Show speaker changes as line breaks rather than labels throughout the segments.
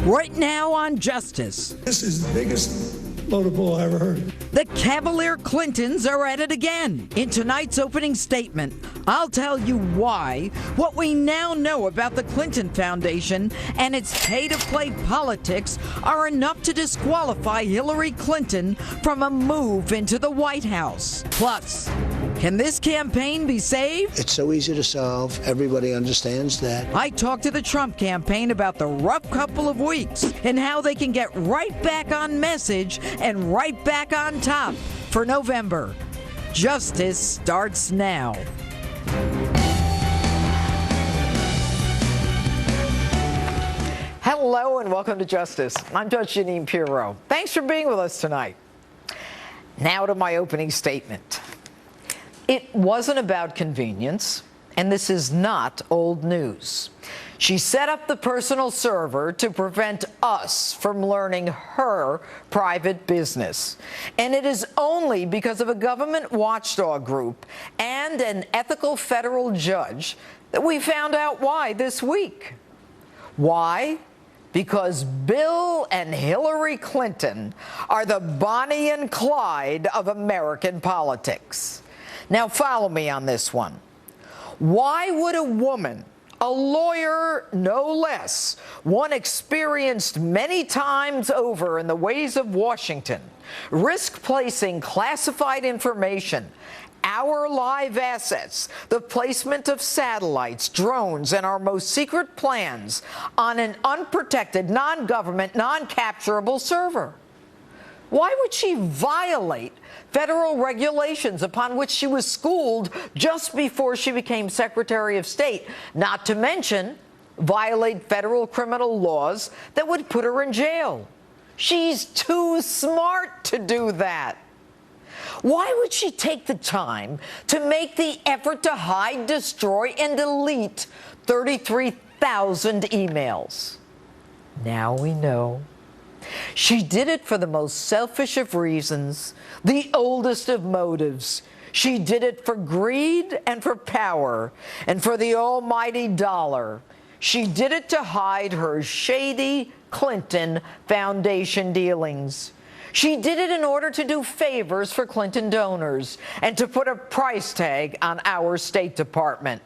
right now on Justice.
This is the biggest load of bull I ever heard.
The Cavalier Clintons are at it again. In tonight's opening statement, I'll tell you why, what we now know about the Clinton Foundation and its pay-to-play politics are enough to disqualify Hillary Clinton from a move into the White House. Plus, can this campaign be saved?
It's so easy to solve. Everybody understands that.
I talked to the Trump campaign about the rough couple of weeks and how they can get right back on message and right back on top for November. Justice starts now. Hello and welcome to Justice. I'm Judge Jeanine Pirro. Thanks for being with us tonight. Now to my opening statement. It wasn't about convenience, and this is not old news. She set up the personal server to prevent us from learning her private business. And it is only because of a government watchdog group and an ethical federal judge that we found out why this week. Why? Because Bill and Hillary Clinton are the Bonnie and Clyde of American politics. Now follow me on this one. Why would a woman, a lawyer no less, one experienced many times over in the ways of Washington, risk placing classified information, our live assets, the placement of satellites, drones, and our most secret plans on an unprotected, non-government, non-capturable server? Why would she violate federal regulations upon which she was schooled just before she became Secretary of State, not to mention violate federal criminal laws that would put her in jail? She's too smart to do that. Why would she take the time to make the effort to hide, destroy, and delete 33,000 emails? Now we know. She did it for the most selfish of reasons, the oldest of motives. She did it for greed and for power and for the almighty dollar. She did it to hide her shady Clinton Foundation dealings. She did it in order to do favors for Clinton donors and to put a price tag on our State Department.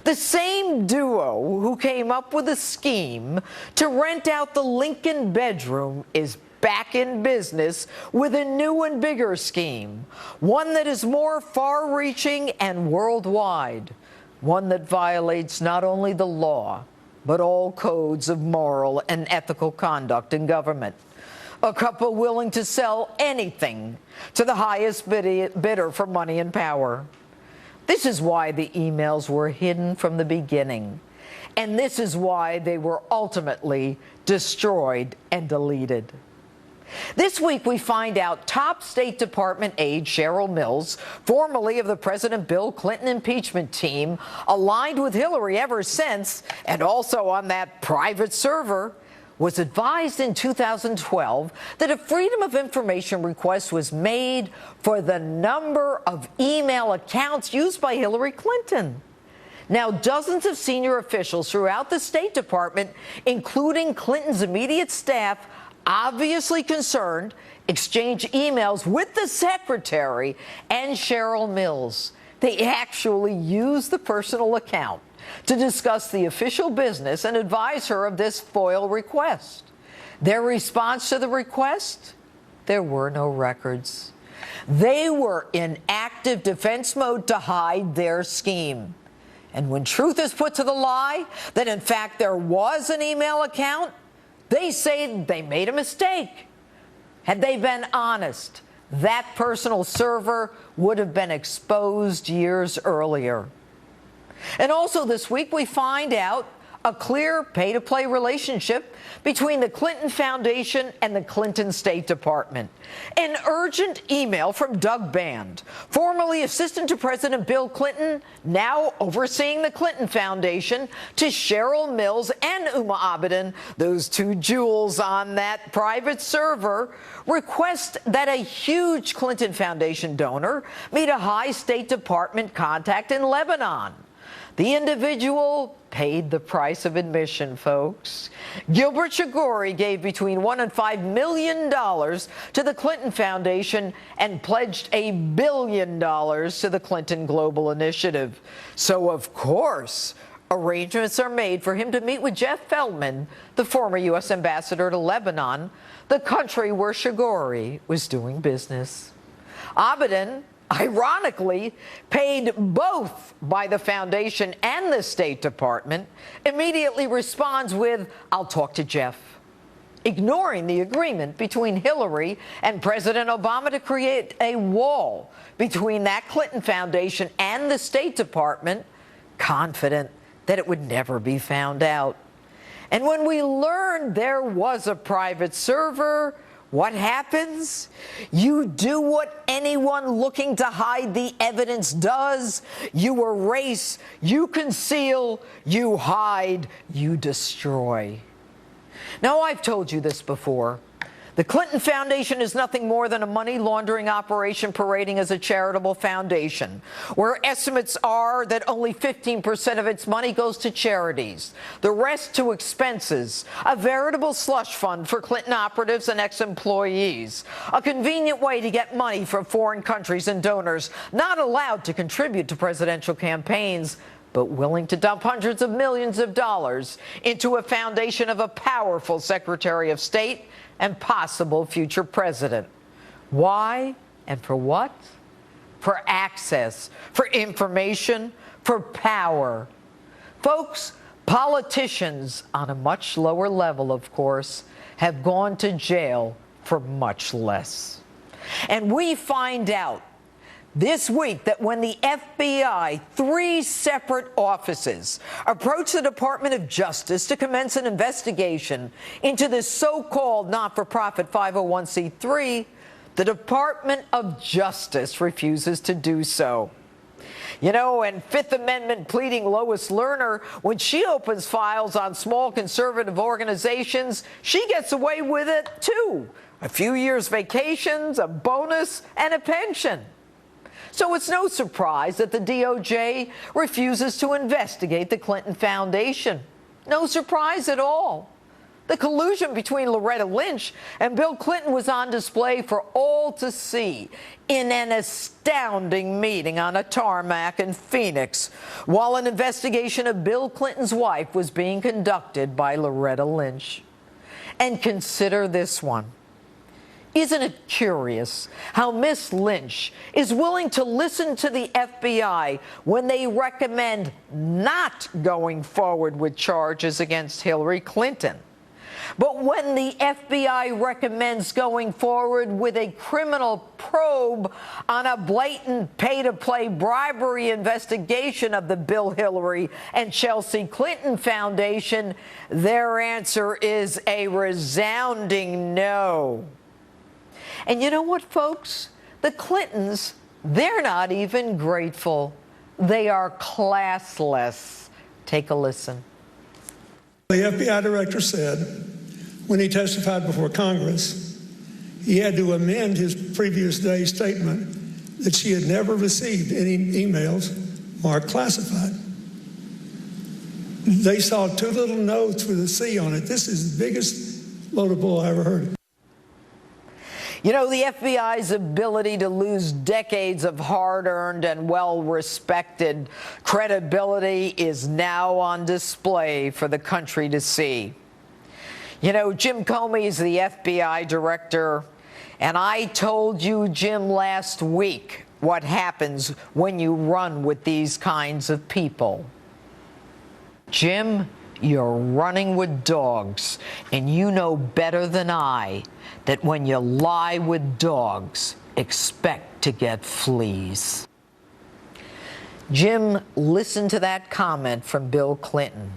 The same duo who came up with a scheme to rent out the Lincoln bedroom is back in business with a new and bigger scheme, one that is more far-reaching and worldwide, one that violates not only the law, but all codes of moral and ethical conduct in government. A couple willing to sell anything to the highest bidder for money and power. This is why the emails were hidden from the beginning, and this is why they were ultimately destroyed and deleted. This week, we find out top State Department aide Cheryl Mills, formerly of the President Bill Clinton impeachment team, aligned with Hillary ever since, and also on that private server, was advised in 2012 that a Freedom of Information request was made for the number of email accounts used by Hillary Clinton. Now, dozens of senior officials throughout the State Department, including Clinton's immediate staff, obviously concerned, exchanged emails with the secretary and Cheryl Mills. They actually used the personal account to discuss the official business and advise her of this FOIL request. Their response to the request? There were no records. They were in active defense mode to hide their scheme. And when truth is put to the lie, that in fact there was an email account, they say they made a mistake. Had they been honest, that personal server would have been exposed years earlier. And also this week, we find out a clear pay-to-play relationship between the Clinton Foundation and the Clinton State Department. An urgent email from Doug Band, formerly assistant to President Bill Clinton, now overseeing the Clinton Foundation, to Cheryl Mills and Uma Abedin, those two jewels on that private server, request that a huge Clinton Foundation donor meet a high State Department contact in Lebanon. The individual paid the price of admission, folks. Gilbert Chagoury gave between $1 and $5 million to the Clinton Foundation and pledged $1 billion to the Clinton Global Initiative. So, of course, arrangements are made for him to meet with Jeff Feldman, the former U.S. ambassador to Lebanon, the country where Chagoury was doing business. Abedin, ironically, paid both by the foundation and the State Department, immediately responds with, "I'll talk to Jeff," ignoring the agreement between Hillary and President Obama to create a wall between that Clinton Foundation and the State Department, confident that it would never be found out. And when we learned there was a private server, what happens? You do what anyone looking to hide the evidence does. You erase, you conceal, you hide, you destroy. Now, I've told you this before. The Clinton Foundation is nothing more than a money laundering operation parading as a charitable foundation, where estimates are that only 15% of its money goes to charities, the rest to expenses, a veritable slush fund for Clinton operatives and ex-employees, a convenient way to get money from foreign countries and donors not allowed to contribute to presidential campaigns, but willing to dump hundreds of millions of dollars into a foundation of a powerful Secretary of State and possible future president. Why and for what? For access, for information, for power. Folks, politicians on a much lower level, of course, have gone to jail for much less. And we find out this week that when the FBI, 3 separate offices, approached the Department of Justice to commence an investigation into this so-called not-for-profit 501c3, the Department of Justice refuses to do so. You know, and Fifth Amendment pleading Lois Lerner, when she opens files on small conservative organizations, she gets away with it too. A few years vacations, a bonus, and a pension. So it's no surprise that the DOJ refuses to investigate the Clinton Foundation. No surprise at all. The collusion between Loretta Lynch and Bill Clinton was on display for all to see in an astounding meeting on a tarmac in Phoenix, while an investigation of Bill Clinton's wife was being conducted by Loretta Lynch. And consider this one. Isn't it curious how Miss Lynch is willing to listen to the FBI when they recommend not going forward with charges against Hillary Clinton? But when the FBI recommends going forward with a criminal probe on a blatant pay-to-play bribery investigation of the Bill Hillary and Chelsea Clinton Foundation, their answer is a resounding no. And you know what, folks? The Clintons, they're not even grateful. They are classless. Take a listen.
The FBI director said when he testified before Congress, he had to amend his previous day's statement that she had never received any emails marked classified. They saw 2 little notes with a C on it. This is the biggest load of bull I ever heard.
You know, the FBI's ability to lose decades of hard-earned and well-respected credibility is now on display for the country to see. You know, Jim Comey's the FBI director, and I told you, Jim, last week what happens when you run with these kinds of people. Jim, you're running with dogs, and you know better than I that when you lie with dogs, expect to get fleas. Jim, listen to that comment from Bill Clinton.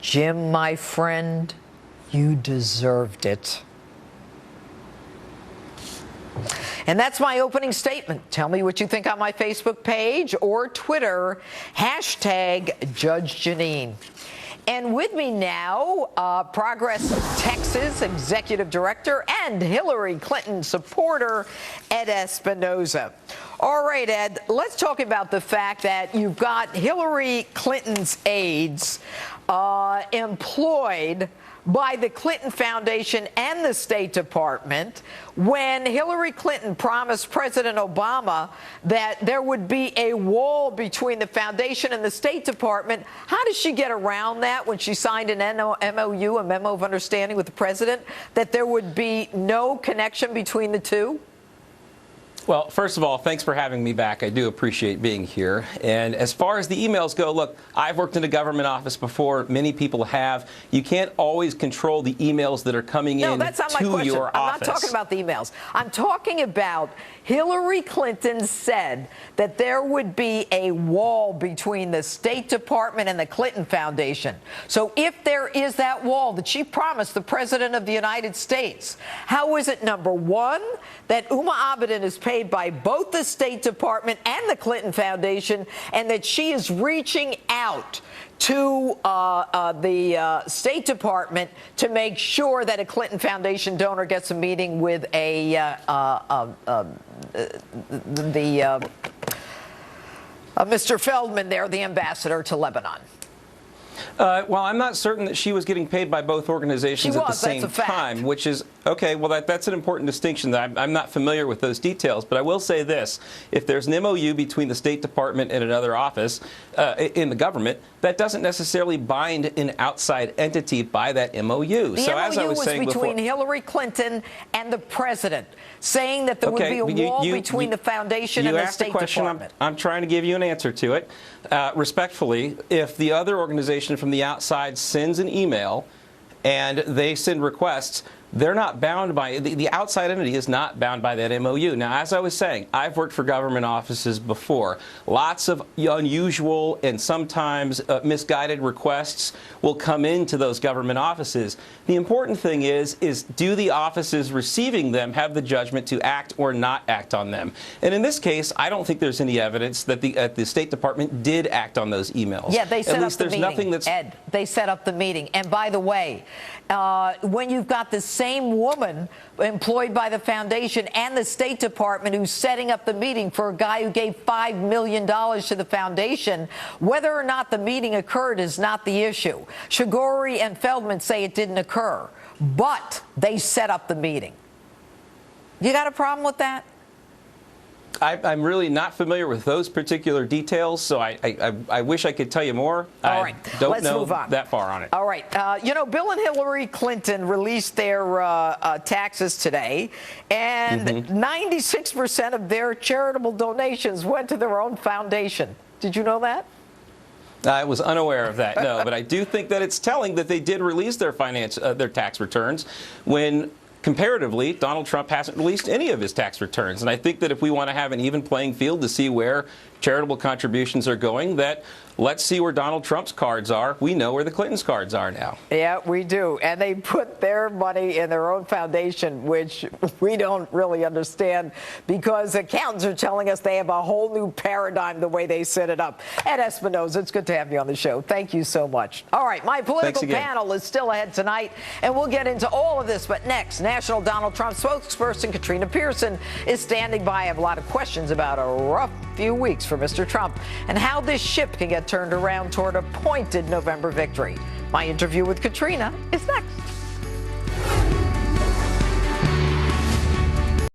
Jim, my friend, you deserved it. And that's my opening statement. Tell me what you think on my Facebook page or Twitter, #Judge Jeanine. And with me now, Progress Texas Executive Director and Hillary Clinton supporter, Ed Espinoza. All right, Ed, let's talk about the fact that you've got Hillary Clinton's aides employed by the Clinton Foundation and the State Department when Hillary Clinton promised President Obama that there would be a wall between the foundation and the State Department. How does she get around that when she signed an MOU, a memo of understanding with the president, that there would be no connection between the two?
Well, first of all, thanks for having me back. I do appreciate being here. And as far as the emails go, look, I've worked in a government office before. Many people have. You can't always control the emails that are coming in
that's not my
to
question.
your office.
I'm not talking about the emails. I'm talking about Hillary Clinton said that there would be a wall between the State Department and the Clinton Foundation. So if there is that wall that she promised the President of the United States, how is it, number one, that Uma Abedin is paid by both the State Department and the Clinton Foundation, and that she is reaching out to the State Department to make sure that a Clinton Foundation donor gets a meeting with Mr. Feldman there, the ambassador to Lebanon?
Well, I'm not certain that she was getting paid by both organizations at the same time, which is, okay, well, that's an important distinction. I'm not familiar with those details, but I will say this. If there's an MOU between the State Department and another office in the government, that doesn't necessarily bind an outside entity by that MOU.
The MOU was between Hillary Clinton and the president, saying that there would be a wall between the foundation and the State Department.
I'm trying to give you an answer to it. Respectfully, if the other organization from the outside sends an email and they send requests, they're not bound by, the outside entity is not bound by that MOU. Now, as I was saying, I've worked for government offices before. Lots of unusual and sometimes misguided requests will come into those government offices. The important thing is do the offices receiving them have the judgment to act or not act on them? And in this case, I don't think there's any evidence that the State Department did act on those emails.
Yeah, they set up the meeting, Ed. They set up the meeting. And by the way, when you've got the same woman employed by the foundation and the State Department who's setting up the meeting for a guy who gave $5 million to the foundation, whether or not the meeting occurred is not the issue. Shigori and Feldman say it didn't occur, but they set up the meeting. You got a problem with that?
I'm really not familiar with those particular details, so I wish I could tell you more.
All right,
I don't know that far on it.
All right. You know, Bill and Hillary Clinton released their taxes today, and 96% of their charitable donations went to their own foundation. Did you know that?
I was unaware of that, no, but I do think that it's telling that they did release their tax returns when, comparatively, Donald Trump hasn't released any of his tax returns. And I think that if we want to have an even playing field to see where charitable contributions are going, that let's see where Donald Trump's cards are. We know where the Clintons' cards are now.
Yeah, we do. And they put their money in their own foundation, which we don't really understand because accountants are telling us they have a whole new paradigm the way they set it up. Ed Espinoza, it's good to have you on the show. Thank you so much. All right, my political panel is still ahead tonight, and we'll get into all of this. But next, National Donald Trump spokesperson Katrina Pearson is standing by. I have a lot of questions about a rough few weeks for Mr. Trump and how this ship can get turned around toward a pointed November victory. My interview with Katrina is next.